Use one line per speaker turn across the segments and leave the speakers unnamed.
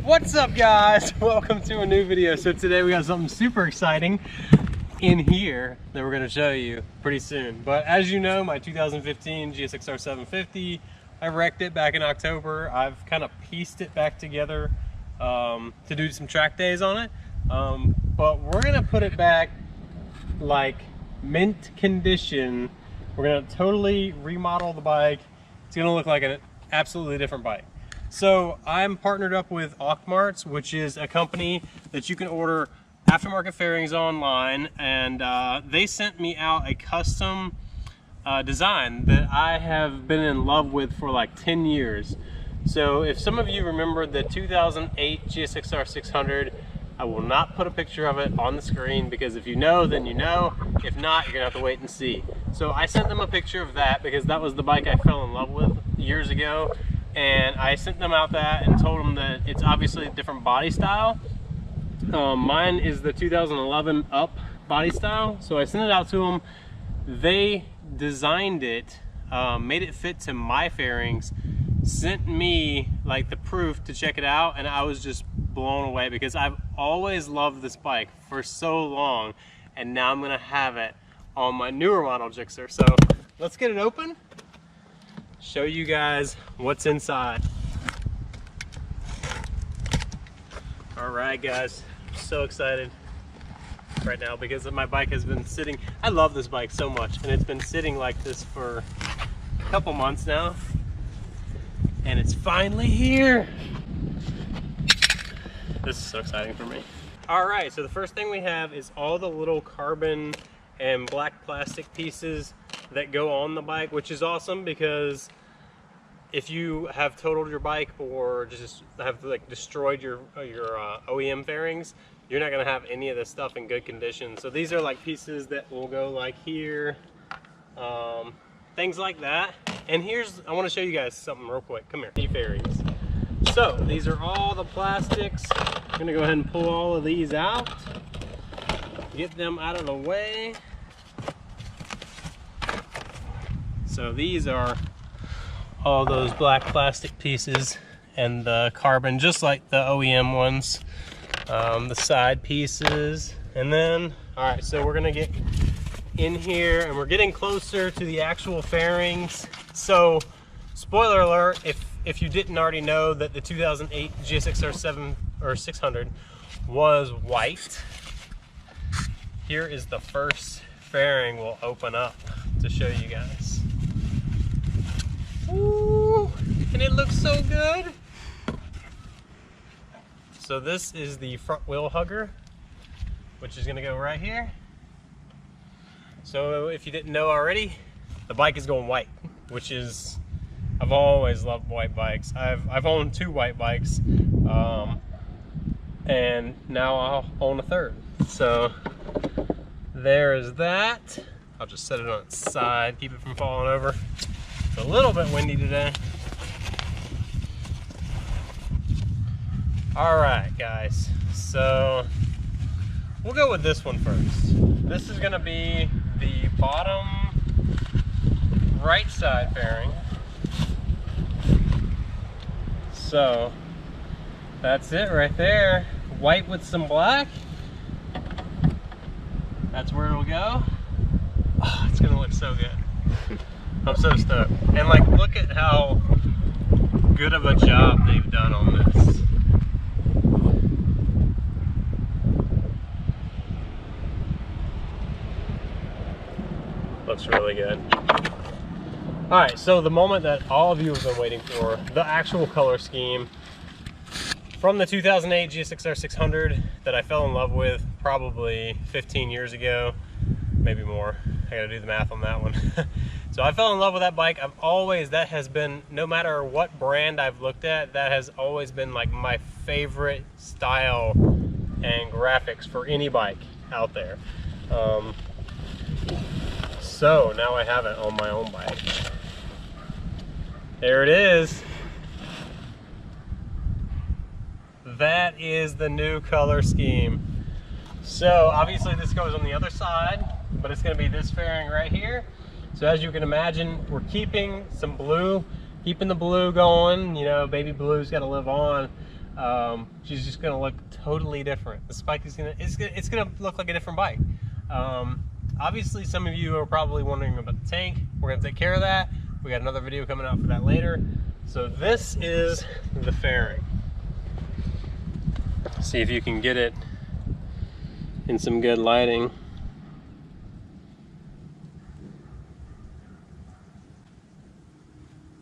What's up, guys? Welcome to a new video. So today we got something super exciting in here that we're going to show you pretty soon. But as you know, my 2015 GSXR 750, I wrecked it back in October. I've kind of pieced it back together to do some track days on it. But we're going to put it back like mint condition. We're going to totally remodel the bike. It's going to look like an absolutely different bike. So I'm partnered up with Auctmarts, which is a company that you can order aftermarket fairings online, and they sent me out a custom design that I have been in love with for like 10 years. So if some of you remember the 2008 GSXR 600, I will not put a picture of it on the screen because if you know, then you know. If not, you're gonna have to wait and see. So I sent them a picture of that because that was the bike I fell in love with years ago. And I sent them out that and told them that it's obviously a different body style. Mine is the 2011 Up body style. So I sent it out to them. They designed it, made it fit to my fairings, sent me like the proof to check it out, and I was just blown away because I've always loved this bike for so long, and now I'm gonna have it on my newer model Gixxer. So let's get it open, show you guys what's inside. All right, guys, I'm so excited right now because my bike has been sitting. I love this bike so much, and it's been sitting like this for a couple months now, and it's finally here. This is so exciting for me. All right, so the first thing we have is all the little carbon and black plastic pieces that go on the bike, which is awesome because if you have totaled your bike or just have like destroyed your OEM fairings, you're not gonna have any of this stuff in good condition. So these are like pieces that will go like here, things like that. And I wanna show you guys something real quick. Come here, fairings. So these are all the plastics. I'm gonna go ahead and pull all of these out, get them out of the way. So these are all those black plastic pieces and the carbon, just like the OEM ones, the side pieces. And then, all right, so we're gonna get in here and we're getting closer to the actual fairings. So spoiler alert, if you didn't already know, that the 2008 GSXR 600 was white. Here is the first fairing we'll open up to show you guys. Ooh, and it looks so good. So this is the front wheel hugger, which is gonna go right here. So if you didn't know already, the bike is going white, which is, I've always loved white bikes. I've owned 2 white bikes, and now I'll own a 3rd. So there is that. I'll just set it on its side, keep it from falling over. It's a little bit windy today. All right, guys, so we'll go with this one first. This is gonna be the bottom right side fairing. So that's it right there. White with some black. That's where it'll go. Oh, it's gonna look so good. I'm so stoked. And like, look at how good of a job they've done on this. Looks really good. All right, so the moment that all of you have been waiting for, the actual color scheme from the 2008 GSXR 600 that I fell in love with probably 15 years ago, maybe more. I gotta do the math on that one. So I fell in love with that bike. That has been, no matter what brand I've looked at, that has always been like my favorite style and graphics for any bike out there. So now I have it on my own bike. There it is. That is the new color scheme. So obviously this goes on the other side, but it's gonna be this fairing right here. So as you can imagine, we're keeping some blue, keeping the blue going. You know, baby blue's gotta live on. she's just gonna look totally different. This bike is it's gonna look like a different bike. Obviously, some of you are probably wondering about the tank. We're gonna take care of that. We got another video coming out for that later. So this is the fairing. See if you can get it in some good lighting.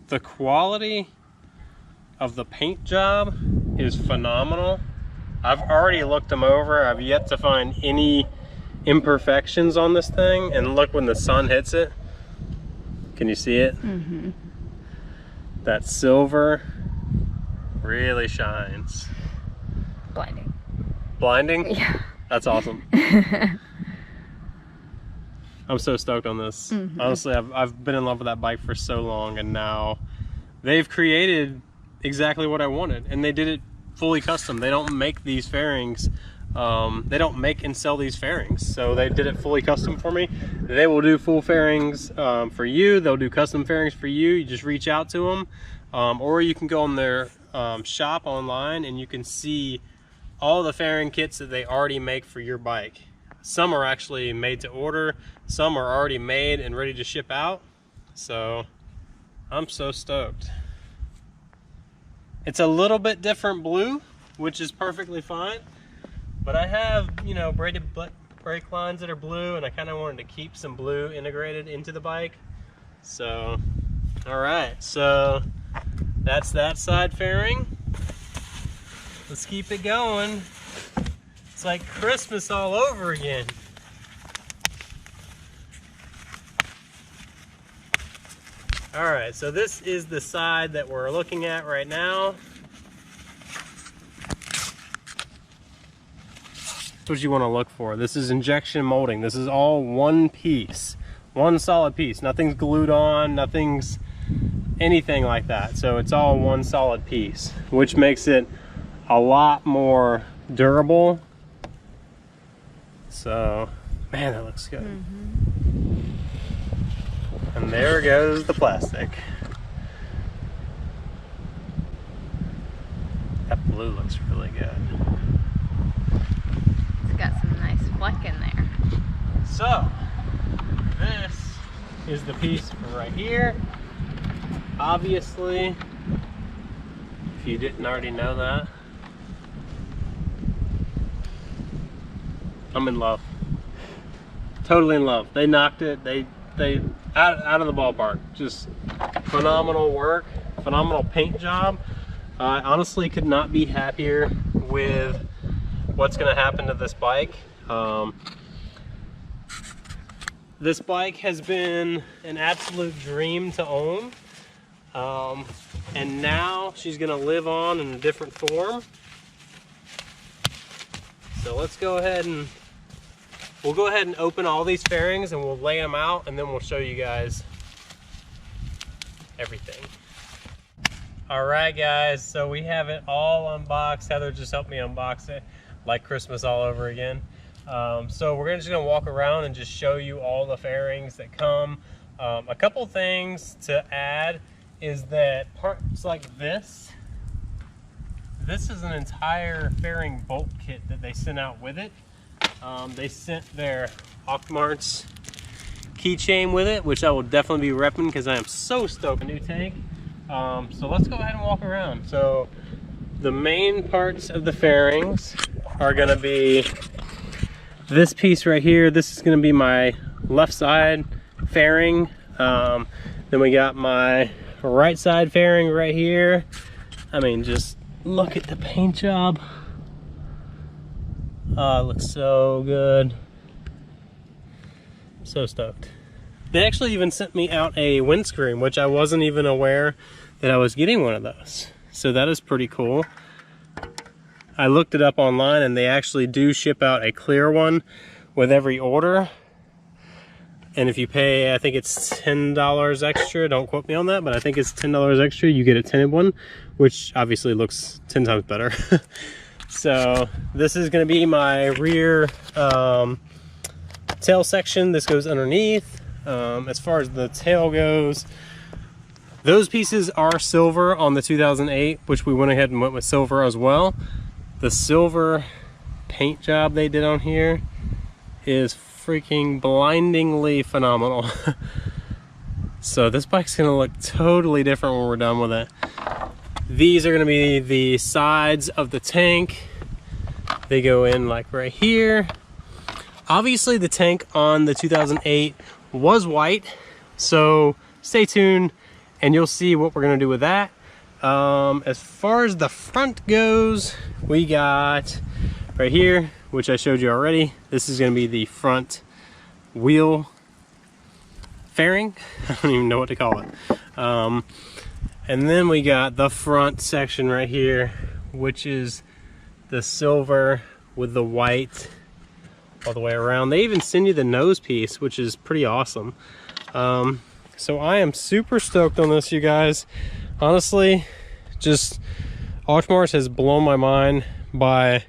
The quality of the paint job is phenomenal. I've already looked them over. I've yet to find any imperfections on this thing, and look when the sun hits it. Can you see it? Mm-hmm. That silver really shines.
Blinding.
Blinding?
Yeah.
That's awesome. I'm so stoked on this. Mm-hmm. Honestly, I've been in love with that bike for so long, and now they've created exactly what I wanted, and they did it fully custom. They don't make these fairings. They don't make and sell these fairings, so they did it fully custom for me. They will do full fairings for you. They'll do custom fairings for you. You just reach out to them, or you can go on their shop online and you can see all the fairing kits that they already make for your bike. Some are actually made to order, some are already made and ready to ship out. So I'm so stoked. It's a little bit different blue, which is perfectly fine. But I have, you know, braided brake lines that are blue, and I kind of wanted to keep some blue integrated into the bike. So, all right, so that's that side fairing. Let's keep it going. It's like Christmas all over again. All right, so this is the side that we're looking at right now. That's what you want to look for. This is injection molding. This is all one piece, one solid piece. Nothing's glued on, nothing's anything like that. So it's all one solid piece, which makes it a lot more durable. So, man, that looks good. Mm-hmm. And there goes the plastic. That blue looks really good.
It's got some nice fleck in there.
So, this is the piece right here. Obviously, if you didn't already know that, I'm in love. Totally in love. They knocked it. They out of the ballpark. Just phenomenal work, phenomenal paint job. I honestly could not be happier with what's going to happen to this bike. This bike has been an absolute dream to own, and now she's going to live on in a different form. So let's go ahead and we'll go ahead and open all these fairings and we'll lay them out, and then we'll show you guys everything. All right, guys, so we have it all unboxed. Heather just helped me unbox it like Christmas all over again. So we're just gonna walk around and just show you all the fairings that come. A couple things to add is that parts like this is an entire fairing bolt kit that they sent out with it. They sent their Auctmarts keychain with it, which I will definitely be repping because I am so stoked. A new tank. So let's go ahead and walk around. So the main parts of the fairings are going to be this piece right here. This is going to be my left side fairing. Then we got my right side fairing right here. I mean, just look at the paint job. Oh, it looks so good. I'm so stoked. They actually even sent me out a windscreen, which I wasn't even aware that I was getting one of those. So that is pretty cool. I looked it up online and they actually do ship out a clear one with every order. And if you pay, I think it's $10 extra, don't quote me on that, but I think it's $10 extra, you get a tinted one, which obviously looks 10 times better. So this is going to be my rear tail section. This goes underneath. As far as the tail goes, Those pieces are silver on the 2008, which we went ahead and went with silver as well. The silver paint job they did on here is freaking blindingly phenomenal. So this bike's gonna look totally different when we're done with it. These are gonna be the sides of the tank. They go in like right here. Obviously the tank on the 2008 was white, so stay tuned and you'll see what we're gonna do with that. As far as the front goes, we got right here, which I showed you already. This is gonna be the front wheel fairing. I don't even know what to call it. And then we got the front section right here, which is the silver with the white all the way around. They even send you the nose piece, which is pretty awesome. So I am super stoked on this, you guys. Honestly, just Auctmarts has blown my mind by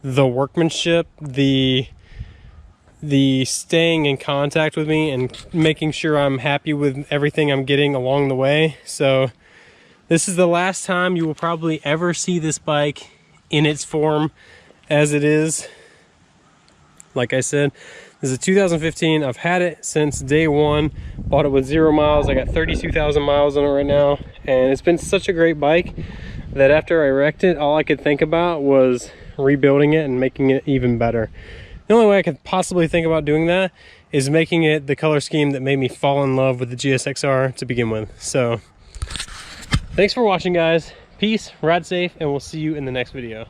the workmanship, the staying in contact with me and making sure I'm happy with everything I'm getting along the way. So this is the last time you will probably ever see this bike in its form as it is. Like I said, this is a 2015. I've had it since day one. Bought it with 0 miles. I got 32,000 miles on it right now. And it's been such a great bike that after I wrecked it, all I could think about was rebuilding it and making it even better. The only way I could possibly think about doing that is making it the color scheme that made me fall in love with the GSXR to begin with. So thanks for watching, guys. Peace, ride safe, and we'll see you in the next video.